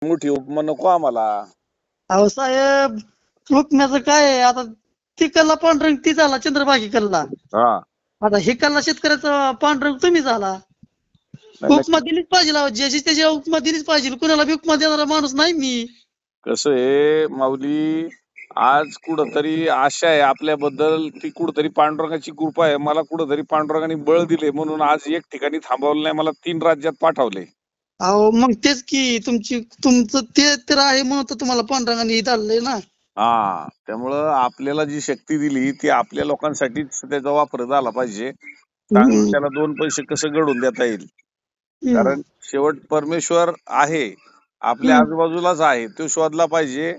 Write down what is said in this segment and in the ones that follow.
मोठी उपमा नको आम्हाला. अहो साहेब, उपम्याचं काय आहे आता? तिकडला पांडुरंग ती झाला चंद्रभागी कल्ला. हा आता हिकडला शेतकऱ्याचा पांडुरंग तुम्ही झाला. नाही नाही, उपमा दिलीच पाहिजे अहो, ज्याची त्याची उपमा दिलीच पाहिजे. कुणाला बी उपमा देणारा माणूस नाही मी. कसं आहे माऊली, आज कुठंतरी आशा आहे आपल्याबद्दल, ती कुठंतरी पांडुरंगाची कृपा आहे. मला कुठंतरी पांडुरंगाने बळ दिले म्हणून आज एक ठिकाणी थांबवलं नाही, मला 3 राज्यात पाठवले. अहो मग तेच की तुमचं ते तर आहे म्हणून तर तुम्हाला पांडुरंगाने चाललंय ना. हा, त्यामुळं आपल्याला जी शक्ती दिली ती आपल्या लोकांसाठीच त्याचा वापर झाला पाहिजे. चांगलं हम्म, त्याला 2 पैसे कसं घडून देता येईल. हम्म, कारण शेवट परमेश्वर आहे, आपल्या हम्म. आजूबाजूलाच आहे, तो शोधला पाहिजे.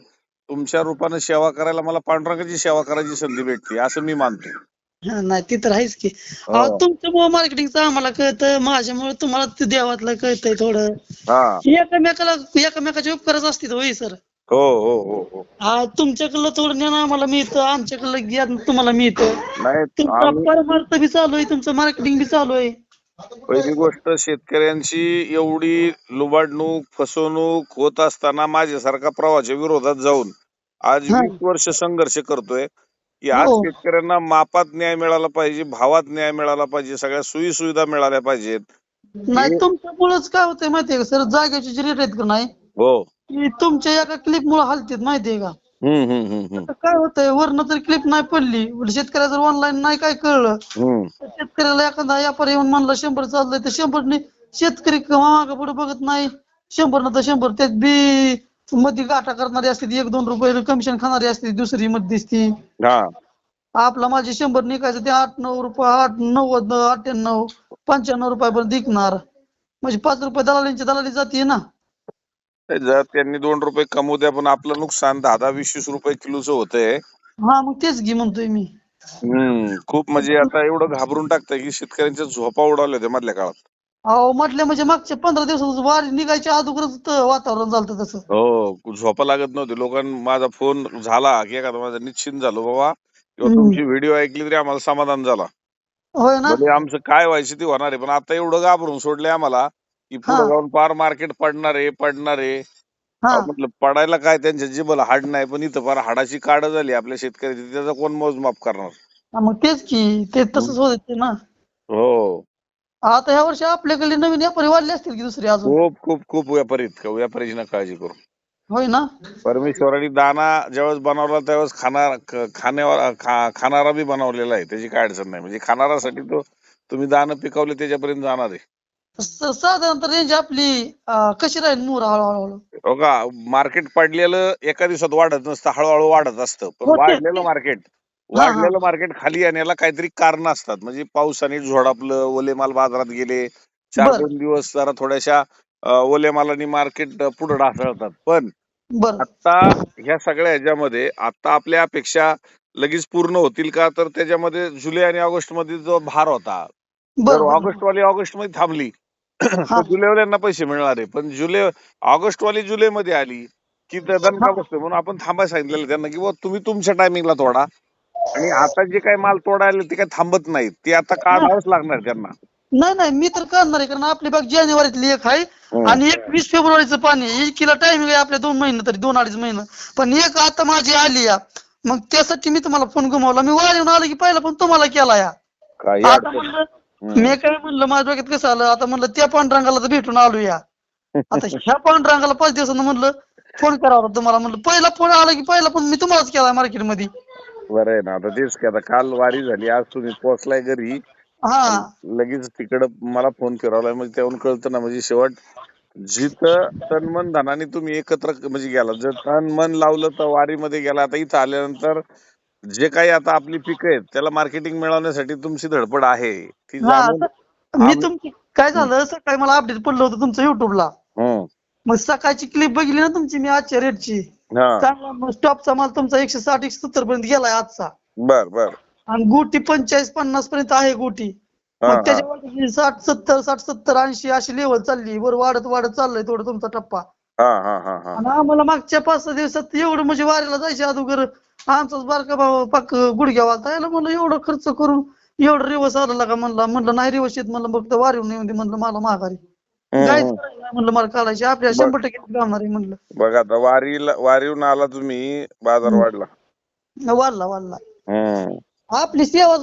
तुमच्या रूपानं सेवा करायला मला पांडुरंगाची सेवा करायची संधी भेटते असं मी मानतो. हा, नाही ते तर आहेच की. अहो हो. तुमच्यामुळे मार्केटिंगचं आम्हाला कळतं, माझ्यामुळे तुम्हाला ते देवातलं कळतंय थोडं. हा. एकमेकाचे उपकारच असतील होय सर. हो हो हो हो. तुमच्याकडलं थोडं ज्ञान आम्हाला मिळतं, आमच्याकडलं ज्ञान तुम्हाला मिळतं. नाही, तुमचा आम्ही परमार्थ बी चालू आहे, तुमचं मार्केटिंग बी चालू आहे. पहिली गोष्ट, शेतकऱ्यांची एवढी लुबाडणूक फसवणूक होत असताना माझ्यासारखा प्रवाहाच्या विरोधात जाऊन आज हा, 20 वर्ष संघर्ष करतोय की आज हो. शेतकऱ्यांना मापात न्याय मिळाला पाहिजे, भावात न्याय मिळाला पाहिजे, सगळ्या सोयी सुविधा मिळाल्या पाहिजेत. नाही हे तुमच्यामुळेच काय होतंय माहितीये का सर, जागेचे जे रेट आहेत का नाही, हो. की तुमच्या एका क्लिप मुळे हलतात माहितीये का. हम्म. आता काय होतंय, वरनं जर क्लिप नाही पडली, शेतकऱ्याला जर ऑनलाईन नाही काय कळलं, हम्म. तर शेतकऱ्याला एखादा व्यापारी येऊन म्हणला 100 चाललंय तर 100 शेतकरी मागं पुढे बघत नाही. 100 तर 100 त्यात बी मध्ये गाठा करणारी असते, 1-2 रुपये कमिशन खाणारी असते दुसरी मध्यस्थी. हा. आपला माझे 100 निघायचं ते 8-9 रुपये, 8-90, 98, 95 रुपयापर्यंत विकणार. म्हणजे 5 रुपये दलाली जाते ना. जर त्यांनी 2 रुपये कमवू द्या, पण आपलं नुकसान 10-10, 20-20 रुपये किलोचं होतंय. हा मग तेच घे म्हणतोय मी. खूप म्हणजे आता एवढं घाबरून टाकतंय की शेतकऱ्यांच्या झोपा उडावल्या होत्या मधल्या काळात. अहो म्हटलं म्हणजे मागच्या 15 दिवसात वारी निघायच्या अगोदरच वातावरण झालं तसं. हो, झोपा लागत नव्हती लोकांना. माझा फोन झाला की एखादा माझा निश्चिंत झालो बाबा, किंवा हम्म. तुमची व्हिडिओ ऐकली तरी आम्हाला समाधान झाला. होय ना. भले आमचं काय व्हायचं ते होणार आहे, पण आता एवढं घाबरून सोडले आम्हाला की हा, पुढे जाऊन पार मार्केट पडणार आहे. हा. अहो म्हटलं पडायला काय, त्यांच्या जिभेला हाड नाही, पण इथं फार हाडाची काढ झाली आपल्या शेतकऱ्याची, त्याचा कोण मोजमाप करणार. हा, मग तेच की ते हम्म. तसंच होत ना. हो. आता ह्या वर्षी आपल्याकडे नवीन व्यापारी वाढले असतील की दुसरे अजून. खूप खूप खूप व्यापाऱ्याची ना काळजी करू. होय ना. परमेश्वराने दाना ज्यावेळेस बनवला त्यावेळेस खाणारा बी बनवलेला आहे, त्याची काय अडचण नाही. म्हणजे खाणाऱ्यासाठी तो तुम्ही दाणं पिकवले त्याच्यापर्यंत जाणार आहे. साधारणतः रेंज आपली कशी राहील मूर हळूहळू. हो का, मार्केट पडलेलं एका दिवसात वाढत नसतं, हळूहळू वाढत असतं. पण हो ते वाढलेलं ते- मार्केट हा हा वाढलेलं मार्केट खाली येण्याला काहीतरी कारण असतात. म्हणजे पावसाने झोडापलं, ओले माल बाजारात गेले, बर 4-2 दिवस जरा थोड्याशा ओल्या मालानी मार्केट पुढे ढासळतात. पण बर आता ह्या सगळ्या ह्याच्यामध्ये आता आपल्या अपेक्षा लगेच पूर्ण होतील का, तर त्याच्यामध्ये जुलै आणि ऑगस्ट मध्ये जो भार होता, बर जर बर ऑगस्ट मध्ये थांबली हा तर जुलैवाल्यांना पैसे मिळणार आहे. पण ऑगस्ट वाली जुलैमध्ये आली की त्या हा दणका बसतोय. म्हणून आपण थांबायला सांगितलेलं त्यांना की बुवा तुम्ही तुमच्या टायमिंगला तोडा, आणि आता जे काही माल तोडायला ते काही थांबत नाहीत, ते आता हा. काढावंच लागणार त्यांना. नाही नाही मी तर करणार आहे, कारण आपली बाग जानेवारीतली एक आहे हम्म. आणि एक 20 फेब्रुवारीचं पाणी आहे. एकीला टायमिंग आहे आपल्या 2 महिने, तरी 2-2.5 महिने. पण एक आता माझी आली या, मग त्यासाठी मी तुम्हाला फोन गमावला. मी वारीहून आलो की पहिला पण तुम्हाला केला या. काही आता अडचण. म्हणलं, हम्म. मी काय म्हणलं माझ्या डोक्यात कसं आलं, आता म्हणलं त्या पांडुरंगाला तर भेटून आलो या. आता ह्या पांडुरंगाला 5 दिवसानं म्हणलं फोन करावा होता तुम्हाला. म्हणलं पहिला फोन आला की पहिला पण मी तुम्हालाच केला मार्केटमध्ये. बरं आहे ना, आता तेच की, आता काल वारी झाली, आज तुम्ही पोहोचलाय घरी हा आणि लगेच तिकडं मला फोन फिरवलाय, म्हणजे त्याहून कळतं ना. म्हणजे शेवट जिथं तन मन धनाने तुम्ही एकत्र म्हणजे गेला, जर तन मन लावलं तर वारीमध्ये गेला. आता इथं आल्यानंतर जे काही आता आपली पिकं आहेत त्याला मार्केटिंग मिळवण्यासाठी तुमची धडपड आहे, ती हा जाणून मी आम्ही. तुमची काय हम्म. झालं, सकाळी मला अपडेट पडलं होतं तुमचं युट्यूबला. हम्म. मग सकाळची क्लिप बघितली ना तुमची मी आजच्या रेटची. हा. चांगला स्टॉपचा माल तुमचा 160-170 पर्यंत गेलाय आजचा. बर बर. आणि गुटी 45-50 पर्यंत आहे गुटी. हा मग हा त्याच्यावर 60-70, 60-70, 80 अशी लेवल चालली, वर वाढत वाढत चाललंय थोडं तुमचा टप्पा. हा हा हा हा. आणि आम्हाला मागच्या 5-6 दिवसात एवढं म्हणजे वारीला जायच्या अगोदर आमचाच बारका भाऊ पाक गुडघ्यावर आलता. याला म्हणलं एवढं खर्च करून एवढं रिवर्स आला का, म्हणलं नाही रिवर्स येत, म्हणलं फक्त वारीहून येऊन दे म्हणलं मला माघारी. गाईच हम्म. करायची नाही म्हणलं मला काढायची आपल्या 100% घालणार आहे म्हणलं. बघा आता वारीहून आला तुम्ही, बाजार वाढला. वाढला वाढला. हम्म. आपली सेवा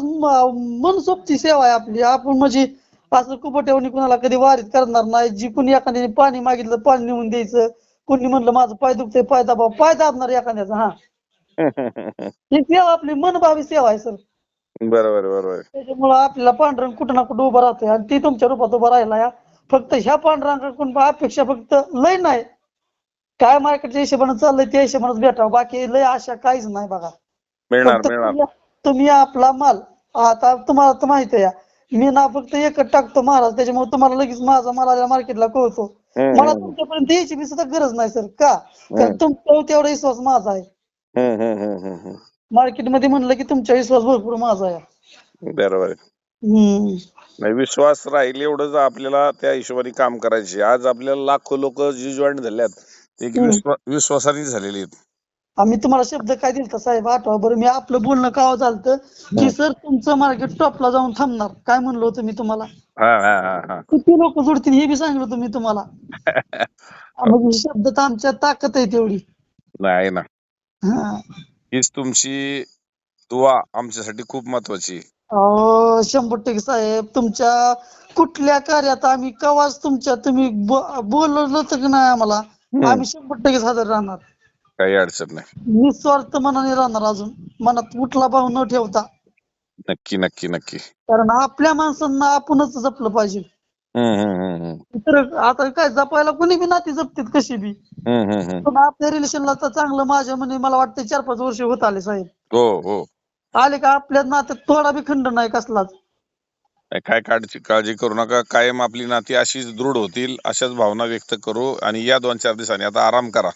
मनसोक्ती सेवा आहे आपली. आपण म्हणजे असं कुबट्यावणी कुणाला कधी वारीत करणार नाही. जी कुणी एखाद्याने पाणी मागितलं पाणी नेऊन द्यायचं. कुणी म्हणलं माझं पाय दुखतंय पाय दाबा, पाय दाबणार एखाद्याचा. हा, ही सेवा आपली मनभावी सेवा आहे सर. बरोबर. त्याच्यामुळं आपल्याला पांडुरंग कुठं ना कुठं उभा राहतोय आणि ती तुमच्या रूपात उभा राहिला या. फक्त ह्या पांडुरंगाकडून अपेक्षा फक्त लय नाही, काय मार्केटच्या हिशोबानं चाललंय त्या हिशोबानंच भेटावं, बाकी लय आशा काहीच नाही बघा. मिळणार फक्त मिळणार. तुम्ही आपला माल, आता तुम्हाला तर माहिती आहे, मी ना फक्त एकच टाकतो महाराज, त्याच्यामुळे तुम्हाला लगेच माझा माल आल्या मार्केटला कळतो. मला तुमच्यापर्यंत यायची बी सुद्धा गरज नाही सर. का? कारण तुमच्यावर तेवढा विश्वास माझा आहे. मार्केटमध्ये म्हणलं की तुमचा विश्वास भरपूर माझा आहे. बरोबर आहे. नाही, विश्वास राहील एवढंच आपल्याला त्या हिशोबाने काम करायचे. आज आपल्याला लाखो लोक जी जॉईन झाल्यात ते विश्वासाने झालेली आहेत. आम्ही तुम्हाला शब्द काय दिलता साहेब आठवा बरं? मी आपलं बोलणं का झालं की सर तुमचं मार्केट टॉपला जाऊन थांबणार, काय म्हणलो होतं मी तुम्हाला? किती लोक जोडतील हे बी सांगितलं होतं मी तुम्हाला. म्हणजे शब्द तर आमच्या ताकद आहे तेवढी. नाही ना, हा, हीच तुमची दुआ आमच्यासाठी खूप महत्वाची. 100% साहेब. तुमच्या कुठल्या कार्यात आम्ही कवाच तुम्ही बोलवलं तर की नाही आम्हाला, आम्ही 100% हजर राहणार. काही अडचण नाही. निस्वार्थ मनाने राहणार. अजून मनात कुठला भाव न ठेवता. नक्की नक्की नक्की. कारण आपल्या माणसांना आपणच जपलं पाहिजे. तर आता काय जपायला कोणी बी नाती जपतात कशी बी, पण आपल्या रिलेशनला तर चांगलं माझ्या म्हणे मला वाटतं 4-5 वर्ष होत आले साहेब. हो. आले का आपल्या नात्यात थोडा बी खंड नाही कसलाच. काय काळजी करू नका. कायम आपली नाती अशीच दृढ होतील, अशाच भावना व्यक्त करू. आणि या 2-4 दिवसांनी आता आराम करा.